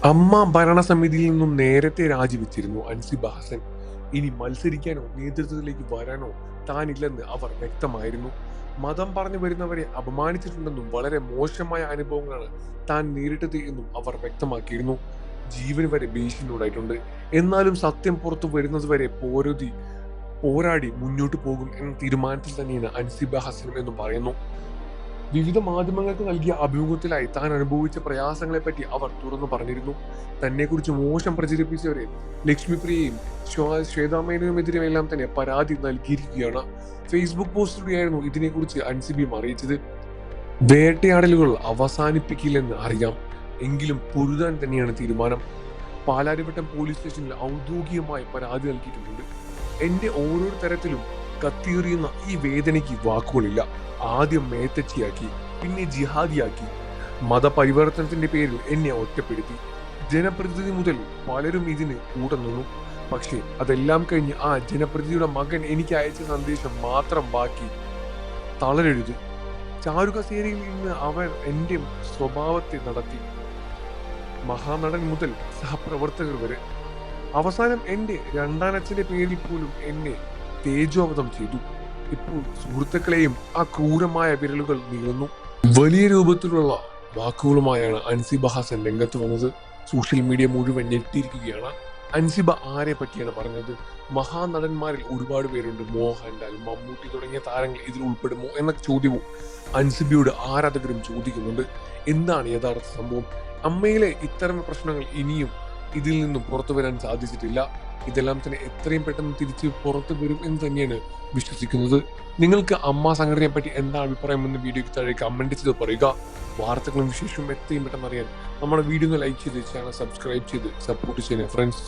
അമ്മ ഭരണസമിതിയിൽ നിന്നും നേരത്തെ രാജിവെച്ചിരുന്നു അൻസിബ ഹസൻ. ഇനി മത്സരിക്കാനോ നേതൃത്വത്തിലേക്ക് വരാനോ താനില്ലെന്ന് അവർ വ്യക്തമായിരുന്നു. മതം പറഞ്ഞു വരുന്നവരെ അപമാനിച്ചിട്ടുണ്ടെന്നും വളരെ മോശമായ അനുഭവങ്ങളാണ് താൻ നേരിട്ടത് എന്നും അവർ വ്യക്തമാക്കിയിരുന്നു. ജീവന് വരെ ഭീഷണിയുണ്ടായിട്ടുണ്ട്. എന്നാലും സത്യം പുറത്തു വരുന്നത് വരെ പോരാടി മുന്നോട്ട് പോകും എന്ന തീരുമാനത്തിൽ തന്നെയാണ് അൻസിബ ഹസനും എന്നും പറയുന്നു. വിവിധ മാധ്യമങ്ങൾക്ക് നൽകിയ അഭിമുഖത്തിലായി താൻ അനുഭവിച്ച പ്രയാസങ്ങളെപ്പറ്റി അവർ തുറന്നു പറഞ്ഞിരുന്നു. തന്നെക്കുറിച്ച് മോശം പ്രചരിപ്പിച്ചവരെ ലക്ഷ്മിപ്രിയയും ശ്വേതാമേനോനുമെതിരെയെല്ലാം തന്നെ പരാതി നൽകിയിരിക്കുകയാണ്. ഫേസ്ബുക്ക് പോസ്റ്റിലൂടെയായിരുന്നു ഇതിനെക്കുറിച്ച് അൻസിബിയും അറിയിച്ചത്. വേട്ടയാടലുകൾ അവസാനിപ്പിക്കില്ലെന്ന് അറിയാം, എങ്കിലും പൊരുതാൻ തന്നെയാണ് തീരുമാനം. പാലാരിവട്ടം പോലീസ് സ്റ്റേഷനിൽ ഔദ്യോഗികമായി പരാതി നൽകിയിട്ടുണ്ട്. എന്റെ ഓരോ തരത്തിലും കത്തിയെറിയുന്ന ഈ വേദനയ്ക്ക് വാക്കുകളില്ല. ആദ്യം മേത്തച്ചിയാക്കി, പിന്നെ ജിഹാദിയാക്കി, മതപരിവർത്തനത്തിന്റെ പേരിൽ എന്നെ ഒറ്റപ്പെടുത്തി. ജനപ്രതിനിധി മുതൽ പലരും ഇതിന് കൂടെ നിന്നു. പക്ഷെ അതെല്ലാം കഴിഞ്ഞ് ആ ജനപ്രതിനിധിയുടെ മകൻ എനിക്ക് അയച്ച സന്ദേശം മാത്രം ബാക്കി. തളരരുത്. ചാരുകസേരയിൽ നിന്ന് അവർ എന്റെ സ്വഭാവത്തെ നടത്തി. മഹാനടൻ മുതൽ സഹപ്രവർത്തകർ വരെ. അവസാനം എന്റെ രണ്ടാനച്ഛന്റെ പേരിൽ പോലും എന്നെ തേജോവധം ചെയ്തു. ഇപ്പോൾ സുഹൃത്തുക്കളെയും ആ ക്രൂരമായ വിരലുകൾ നീളുന്നു. വലിയ രൂപത്തിലുള്ള വാക്കുകളുമായാണ് അൻസിബ ഹസൻ രംഗത്ത് വന്നത്. സോഷ്യൽ മീഡിയ മുഴുവൻ ഞെട്ടിയിരിക്കുകയാണ്. അൻസിബ ആരെ പറ്റിയാണ് പറഞ്ഞത്? മഹാനടന്മാരിൽ ഒരുപാട് പേരുണ്ട്. മോഹൻലാൽ, മമ്മൂട്ടി തുടങ്ങിയ താരങ്ങൾ ഇതിൽ ഉൾപ്പെടുമോ എന്ന ചോദ്യവും അൻസിബയോട് ആരാധകരും ചോദിക്കുന്നുണ്ട്. എന്താണ് യഥാർത്ഥ സംഭവം? അമ്മയിലെ ഇത്തരം പ്രശ്നങ്ങൾ ഇനിയും ഇതിൽ നിന്നും പുറത്തു വരാൻ സാധിച്ചിട്ടില്ല. ഇതെല്ലാം തന്നെ എത്രയും പെട്ടെന്ന് തിരിച്ച് പുറത്തു വരും എന്ന് തന്നെയാണ് വിശ്വസിക്കുന്നത്. നിങ്ങൾക്ക് അമ്മ സംഘടനയെ പറ്റി എന്താണ് അഭിപ്രായം എന്ന് വീഡിയോയ്ക്ക് താഴെ കമന്റ് ചെയ്ത് പറയുക. വാർത്തകളും വിശേഷവും എത്രയും പെട്ടെന്ന് അറിയാൻ നമ്മുടെ വീഡിയോ ഒന്ന് ലൈക്ക് ചെയ്ത് ചാനൽ സബ്സ്ക്രൈബ് ചെയ്ത് സപ്പോർട്ട് ചെയ്യുക ഫ്രണ്ട്സ്.